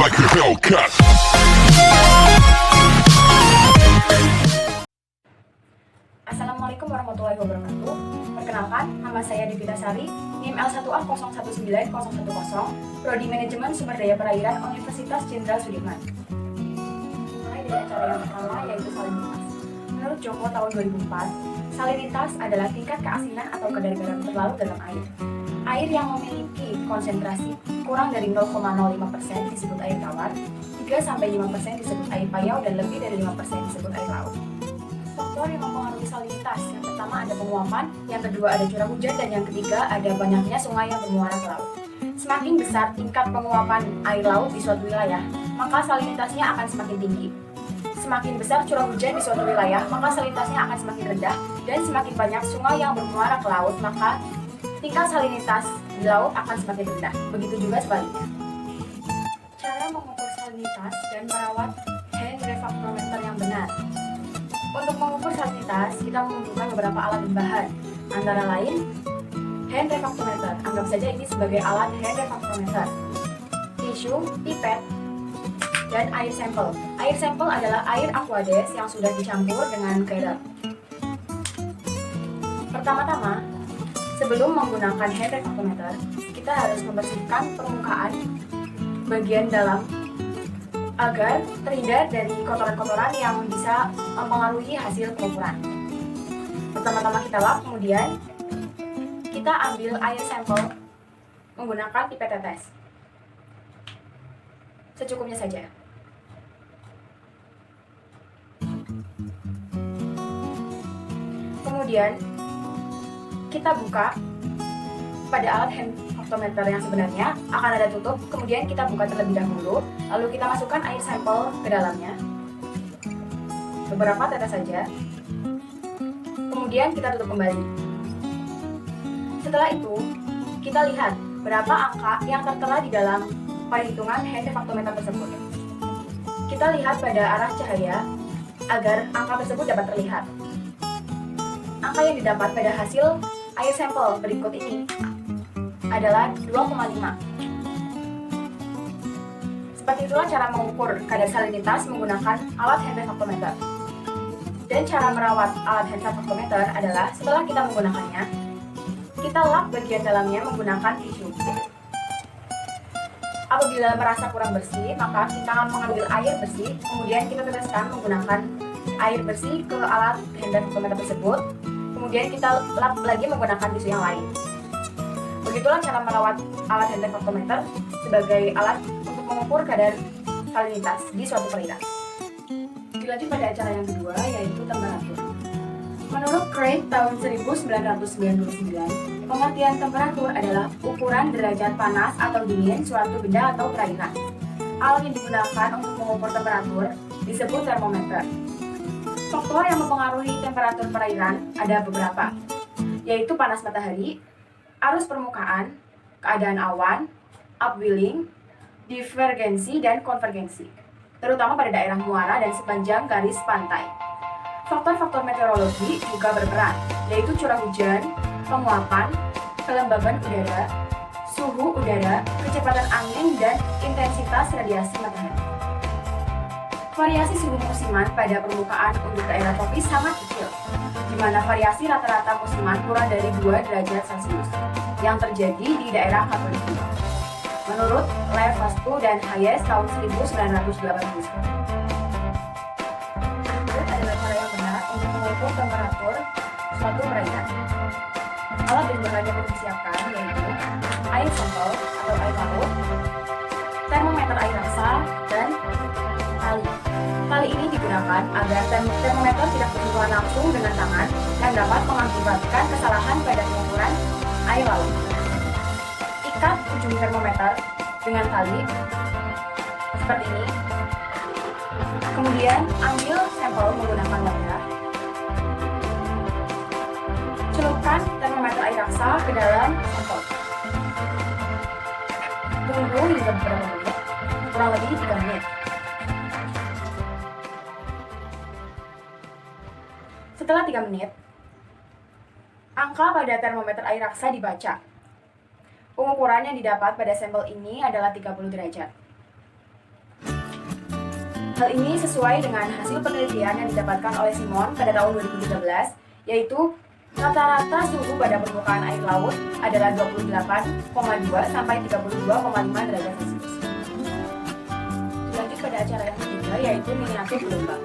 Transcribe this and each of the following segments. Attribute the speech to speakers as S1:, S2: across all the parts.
S1: like a Hellcat.
S2: Assalamualaikum warahmatullahi wabarakatuh. Perkenalkan, nama saya Devita Sari, NIM L1A019010, Prodi Manajemen Sumber Daya Perairan Universitas Jenderal Sudirman. Mulai dari acara yang pertama, yaitu salinitas. Menurut Joko tahun 2004, salinitas adalah tingkat keasinan atau kadar garam terlarut dalam air. Air yang memiliki konsentrasi kurang dari 0,05% disebut air tawar, 3-5% disebut air payau, dan lebih dari 5% disebut air laut. Faktor yang mempengaruhi salinitas, yang pertama ada penguapan, yang kedua ada curah hujan, dan yang ketiga ada banyaknya sungai yang bermuara ke laut. Semakin besar tingkat penguapan air laut di suatu wilayah, maka salinitasnya akan semakin tinggi. Semakin besar curah hujan di suatu wilayah, maka salinitasnya akan semakin rendah, dan semakin banyak sungai yang bermuara ke laut, maka tingkat salinitas di laut akan semakin rendah. Begitu juga sebaliknya. Cara mengukur salinitas dan merawat hand refractometer yang benar. Untuk mengukur salinitas, kita membutuhkan beberapa alat dan bahan, antara lain hand refractometer. Anggap saja ini sebagai alat hand refractometer, tisu, pipet, dan air sampel. Air sampel adalah air aquades yang sudah dicampur dengan garam. Pertama-tama, sebelum menggunakan hand refractometer, kita harus membersihkan permukaan bagian dalam agar terhindar dari kotoran-kotoran yang bisa mempengaruhi hasil pengukuran. Pertama-tama kita lap, kemudian kita ambil air sampel menggunakan pipet tetes. Secukupnya saja. Kemudian kita buka. Pada alat hand refractometer yang sebenarnya akan ada tutup, kemudian kita buka terlebih dahulu, lalu kita masukkan air sampel ke dalamnya, beberapa tetes saja, kemudian kita tutup kembali. Setelah itu, kita lihat berapa angka yang tertera di dalam perhitungan hand refractometer tersebut. Kita lihat pada arah cahaya agar angka tersebut dapat terlihat. Angka yang didapat pada hasil air sampel berikut ini adalah 2,5. Seperti itulah cara mengukur kadar salinitas menggunakan alat hand refractometer. Dan cara merawat alat hand refractometer adalah setelah kita menggunakannya, kita lap bagian dalamnya menggunakan tisu. Apabila merasa kurang bersih, maka kita akan mengambil air bersih, kemudian kita teteskan menggunakan air bersih ke alat hand refractometer tersebut, kemudian kita lap lagi menggunakan tisu yang lain. Begitulah cara merawat alat hand refractometer sebagai alat untuk mengukur kadar salinitas di suatu perairan. Dilanjut pada acara yang kedua, yaitu temperatur. Menurut Craig tahun 1999, pengertian temperatur adalah ukuran derajat panas atau dingin suatu benda atau perairan. Alat yang digunakan untuk mengukur temperatur disebut termometer. Faktor yang mempengaruhi temperatur perairan ada beberapa, yaitu panas matahari, arus permukaan, keadaan awan, upwelling, divergensi, dan konvergensi, terutama pada daerah muara dan sepanjang garis pantai. Faktor-faktor meteorologi juga berperan, yaitu curah hujan, penguapan, kelembaban udara, suhu udara, kecepatan angin, dan intensitas radiasi matahari. Variasi suhu musiman pada permukaan untuk daerah tropis sangat kecil, di mana variasi rata-rata musiman kurang dari 2 derajat Celcius yang terjadi di daerah Khatulistiwa, menurut Lev Vastu dan Hayes tahun 1980. Berikut adalah cara yang benar untuk mengukur temperatur suatu perairan. Alat dan bahan yang perlu disiapkan yaitu air sampel atau air laut, termometer air raksa, dan tali. Tali ini digunakan agar termometer tidak berhubungan langsung dengan tangan dan dapat mengakibatkan kesalahan pada pengukuran air laut. Ikat ujung termometer dengan tali seperti ini. Kemudian ambil sampel menggunakan wadah. Celupkan termometer air raksa ke dalam sampel. Tunggu hingga beberapa menit, kurang lebih 3 menit. Setelah 3 menit, angka pada termometer air raksa dibaca. Pengukuran yang didapat pada sampel ini adalah 30 derajat. Hal ini sesuai dengan hasil penelitian yang didapatkan oleh Simon pada tahun 2013, yaitu rata-rata suhu pada permukaan air laut adalah 28,2 sampai 32,5 derajat Celcius. Lanjut pada acara yang ketiga, yaitu miniatur gelombang.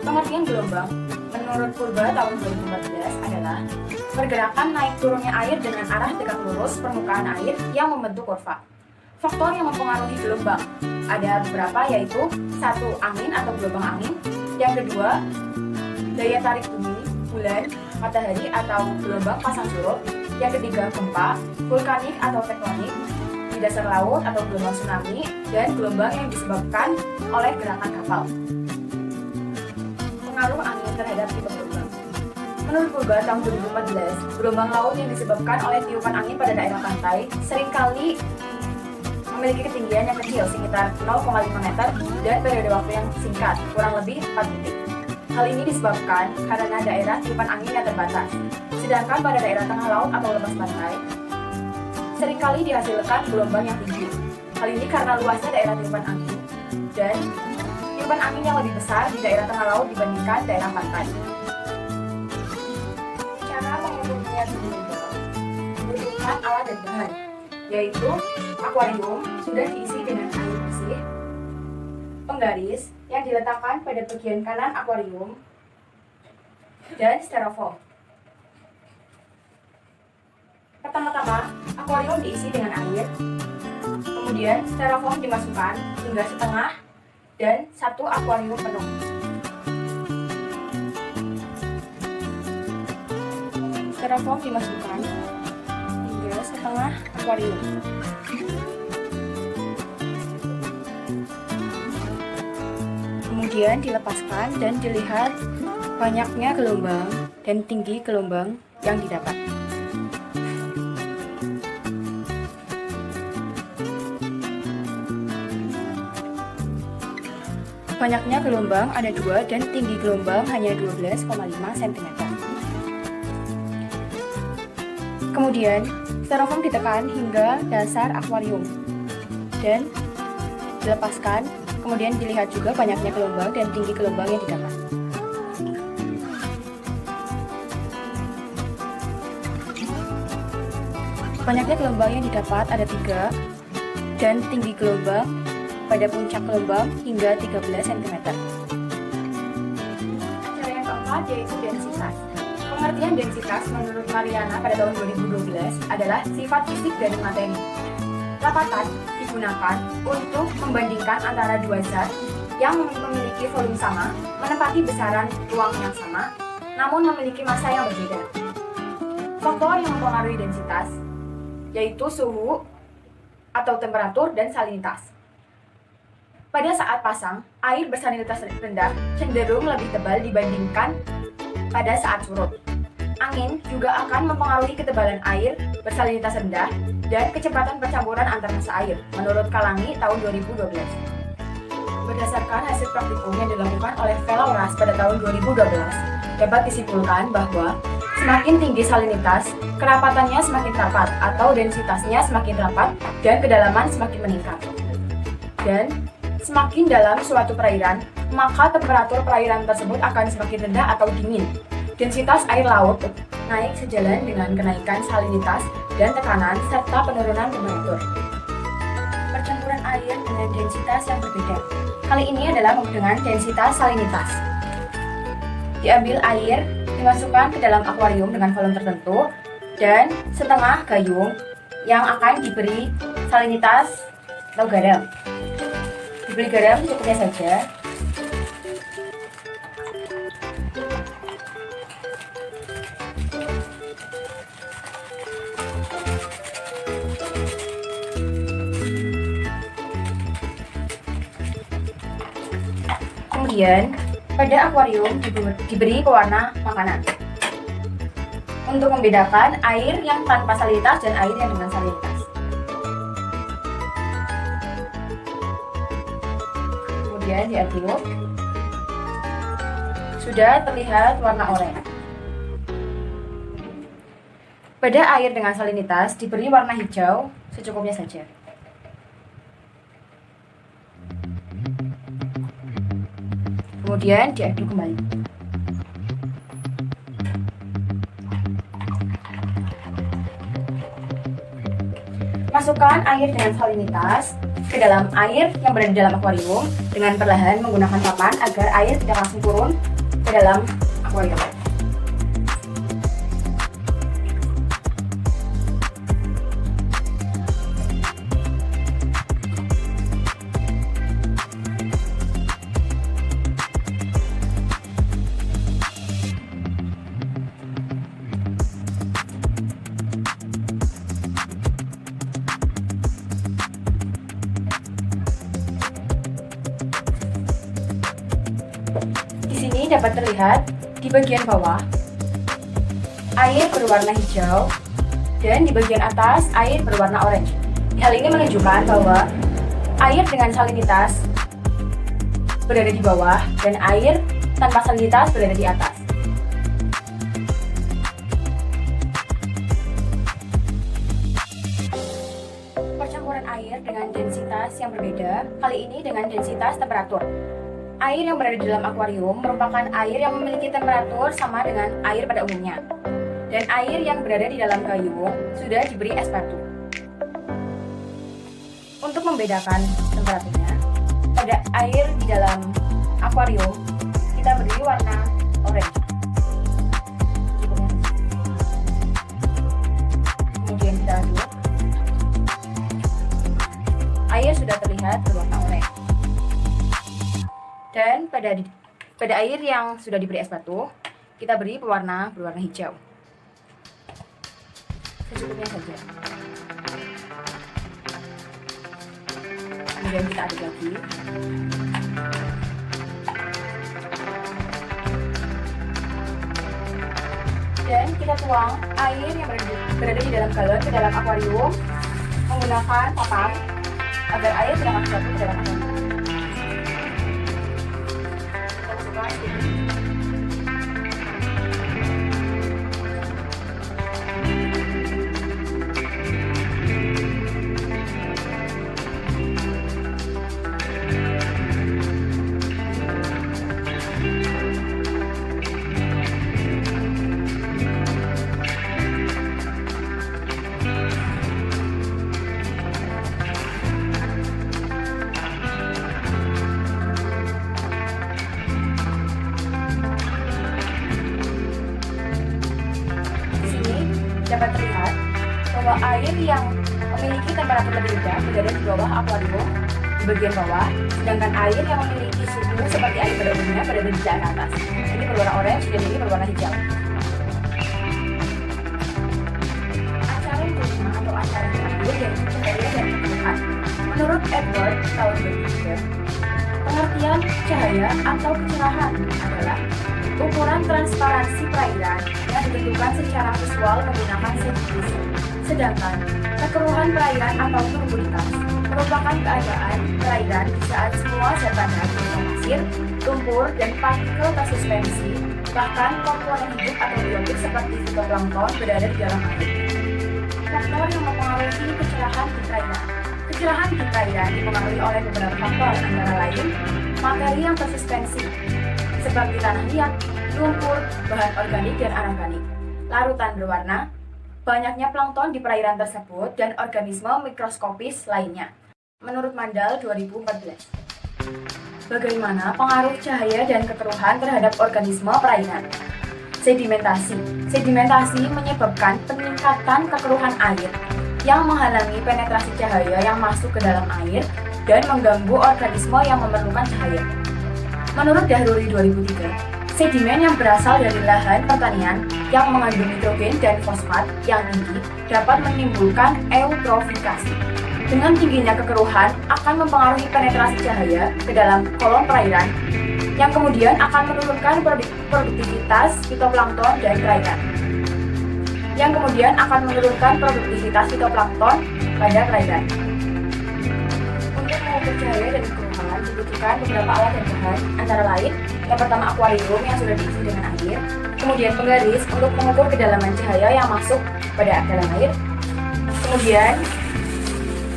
S2: Pengertian gelombang menurut Purba tahun 2014 adalah pergerakan naik turunnya air dengan arah tegak lurus permukaan air yang membentuk kurva. Faktor yang mempengaruhi gelombang ada beberapa, yaitu 1. Angin atau gelombang angin. Yang kedua, daya tarik bumi, bulan, matahari atau gelombang pasang surut. Yang ketiga, gempa, vulkanik atau tektonik di dasar laut atau gelombang tsunami, dan gelombang yang disebabkan oleh gerakan kapal. Pengaruh angin terhadap tipe gelombang. Menurut Purba tahun 2014, gelombang laut yang disebabkan oleh tiupan angin pada daerah pantai seringkali memiliki ketinggian yang kecil sekitar 0,5 meter dan periode waktu yang singkat, kurang lebih 4 detik. Hal ini disebabkan karena daerah tiupan anginnya terbatas. Sedangkan pada daerah tengah laut atau lepas pantai, seringkali dihasilkan gelombang yang tinggi. Hal ini karena luasnya daerah tiupan angin dan tiupan angin yang lebih besar di daerah tengah laut dibandingkan daerah pantai. Cara mengukur miniatur gelombang membutuhkan alat dan bahan, yaitu akuarium sudah diisi dengan air bersih, penggaris yang diletakkan pada bagian kanan akuarium, dan styrofoam. Pertama-tama, akuarium diisi dengan air, kemudian styrofoam dimasukkan hingga setengah dan 1 akuarium penuh. Styrofoam dimasukkan hingga setengah akuarium. Kemudian dilepaskan dan dilihat banyaknya gelombang dan tinggi gelombang yang didapat. Banyaknya gelombang ada 2 dan tinggi gelombang hanya 12,5 cm. Kemudian, styrofoam ditekan hingga dasar akuarium dan dilepaskan, kemudian dilihat juga banyaknya gelombang dan tinggi gelombang yang didapat. Banyaknya gelombang yang didapat ada 3 dan tinggi gelombang pada puncak gelombang hingga 13 cm. Cara yang keempat yaitu densitas. Pengertian densitas menurut Mariana pada tahun 2012 adalah sifat fisik dari materi. Rapatan digunakan untuk membandingkan antara dua zat yang memiliki volume sama, menempati besaran ruang yang sama, namun memiliki massa yang berbeda. Faktor yang mempengaruhi densitas yaitu suhu atau temperatur dan salinitas. Pada saat pasang, air bersalinitas rendah cenderung lebih tebal dibandingkan pada saat surut. Angin juga akan mempengaruhi ketebalan air bersalinitas rendah dan kecepatan percampuran antar massa air, menurut Kalangi tahun 2012. Berdasarkan hasil praktikum yang dilakukan oleh Fellows pada tahun 2012, dapat disimpulkan bahwa semakin tinggi salinitas, kerapatannya semakin rapat atau densitasnya semakin rapat dan kedalaman semakin meningkat. Dan semakin dalam suatu perairan, maka temperatur perairan tersebut akan semakin rendah atau dingin. Densitas air laut naik sejalan dengan kenaikan salinitas dan tekanan serta penurunan temperatur. Percampuran air dengan densitas yang berbeda. Kali ini adalah dengan densitas salinitas. Diambil air, dimasukkan ke dalam akuarium dengan volume tertentu dan setengah gayung yang akan diberi salinitas atau garam. Diberi garam secukupnya saja. Kemudian, pada akuarium diberi pewarna makanan untuk membedakan air yang tanpa salinitas dan air yang dengan salinitas. Kemudian diaduk, sudah terlihat warna oranye. Pada air dengan salinitas diberi warna hijau secukupnya saja. Kemudian diaduk kembali. Masukkan air dengan salinitas ke dalam air yang berada di dalam akuarium dengan perlahan menggunakan papan agar air tidak langsung turun ke dalam akuarium. Di sini dapat terlihat di bagian bawah air berwarna hijau dan di bagian atas air berwarna oranye. Hal ini menunjukkan bahwa air dengan salinitas berada di bawah dan air tanpa salinitas berada di atas. Percampuran air dengan densitas yang berbeda, kali ini dengan densitas temperatur. Air yang berada di dalam akuarium merupakan air yang memiliki temperatur sama dengan air pada umumnya. Dan air yang berada di dalam gayung sudah diberi es batu. Untuk membedakan temperaturnya, pada air di dalam akuarium kita beri warna oranye. Kemudian kita aduk. Air sudah terlihat berwarna oranye. Dan pada air yang sudah diberi es batu, kita beri pewarna berwarna hijau. Secukupnya saja. Kemudian kita aduk lagi. Dan kita tuang air yang berada di dalam galon ke dalam akuarium menggunakan papan agar air tidak masuk ke dalam akuarium. Dapat terlihat bahwa air yang memiliki temperatur lebih rendah berada di bawah akuarium di bagian bawah, sedangkan air yang memiliki suhu seperti air pada umumnya berada di bagian atas. Ini berwarna orange dan ini berwarna hijau. Acara yang kelima atau acara yang terakhir yaitu cahaya dan keturunan. Menurut Edward tahun 2003, pengertian cahaya atau kecerahan adalah ukuran transparansi perairan yang ditentukan secara visual menggunakan sensitivity. Sedangkan kekeruhan perairan atau turbulitas merupakan keadaan perairan di saat semua zat padat berupa pasir, lumpur, dan partikel tersuspensi, bahkan komponen hidup atau biotik seperti fitoplankton berada di dalam air. Faktor yang mempengaruhi kecerahan di perairan. Kecerahan di perairan dipengaruhi oleh beberapa faktor, antara lain materi yang tersuspensi, seperti tanah liat, lumpur, bahan organik dan anorganik, larutan berwarna, banyaknya plankton di perairan tersebut, dan organisme mikroskopis lainnya. Menurut Mandal 2014. Bagaimana pengaruh cahaya dan kekeruhan terhadap organisme perairan? Sedimentasi. Sedimentasi menyebabkan peningkatan kekeruhan air yang menghalangi penetrasi cahaya yang masuk ke dalam air dan mengganggu organisme yang memerlukan cahaya. Menurut Dahruri 2003, sedimen yang berasal dari lahan pertanian yang mengandung nitrogen dan fosfat yang tinggi dapat menimbulkan eutrofikasi. Dengan tingginya kekeruhan akan mempengaruhi penetrasi cahaya ke dalam kolom perairan, yang kemudian akan menurunkan produktivitas fitoplankton dan perairan. Yang kemudian akan menurunkan produktivitas fitoplankton pada perairan. Untuk mengukur cahaya dan kekeruhan dibutuhkan beberapa alat dan bahan, antara lain yang pertama akuarium yang sudah diisi dengan air, kemudian penggaris untuk mengukur kedalaman cahaya yang masuk pada dalam air, kemudian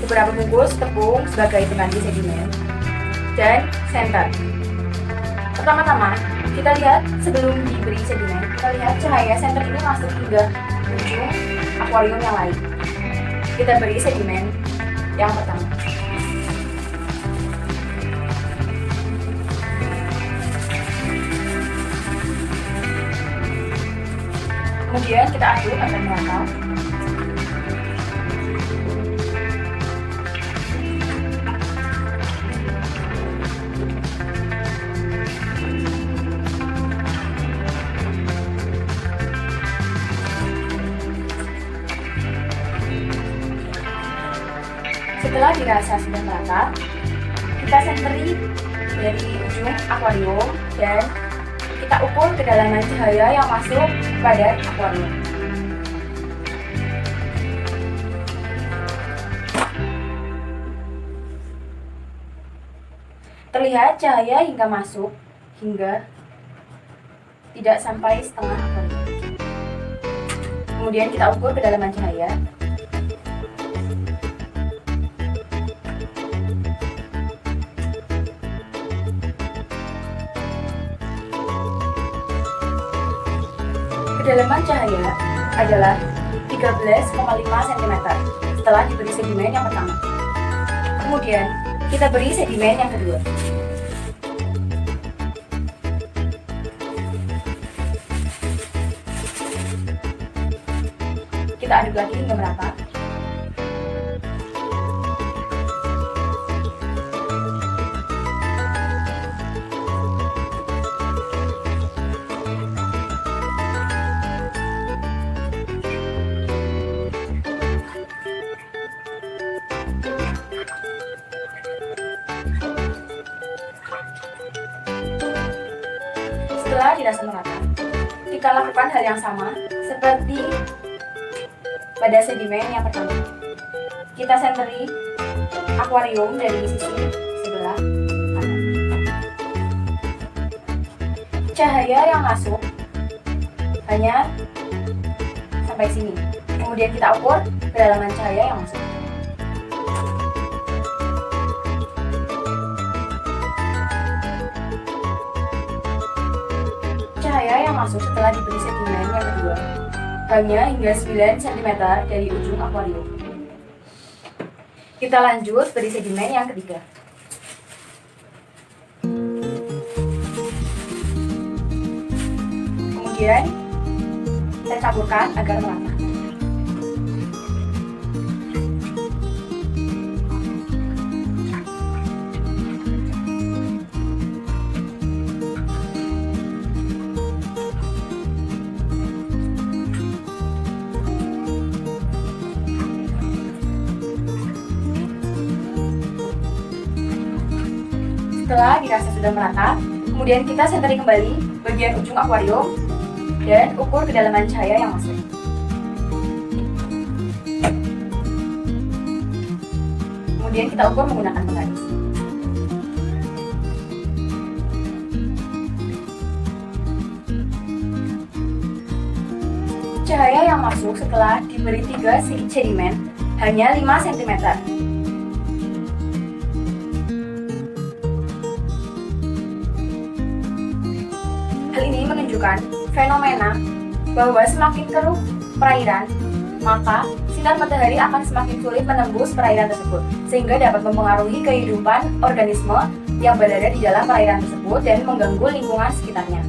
S2: beberapa bungkus tepung sebagai pengganti sedimen, dan senter. Pertama-tama, kita lihat sebelum diberi sedimen, kita lihat cahaya senter ini masuk hingga ujung akuarium yang lain. Kita beri sedimen yang pertama. Kemudian kita aduk agar merata. Setelah dirasa sudah merata, kita senteri dari ujung akuarium dan kita ukur kedalaman cahaya yang masuk pada akuarium. Terlihat cahaya hingga masuk hingga tidak sampai setengah akuarium. Kemudian kita ukur kedalaman cahaya. Kedalaman cahaya adalah 13,5 cm setelah diberi sedimen yang pertama. Kemudian kita beri sedimen yang kedua. Kita aduk lagi hingga merata. Setelah dirasa merata, kita lakukan hal yang sama seperti pada sedimen yang pertama. Kita senteri akuarium dari sisi sebelah kanan. Cahaya yang masuk hanya sampai sini. Kemudian kita ukur kedalaman cahaya yang masuk. Cahaya yang masuk setelah diberi sedimen yang kedua hanya hingga 9 cm dari ujung akuarium. Kita lanjut beri sedimen yang ketiga. Kemudian kita campurkan agar merata. Setelah dirasa sudah merata, kemudian kita senteri kembali bagian ujung akuarium dan ukur kedalaman cahaya yang masuk. Kemudian kita ukur menggunakan penggaris. Cahaya yang masuk setelah diberi 3 sedimen hanya 5 cm. Hal ini menunjukkan fenomena bahwa semakin keruh perairan, maka sinar matahari akan semakin sulit menembus perairan tersebut, sehingga dapat mempengaruhi kehidupan organisme yang berada di dalam perairan tersebut dan mengganggu lingkungan sekitarnya.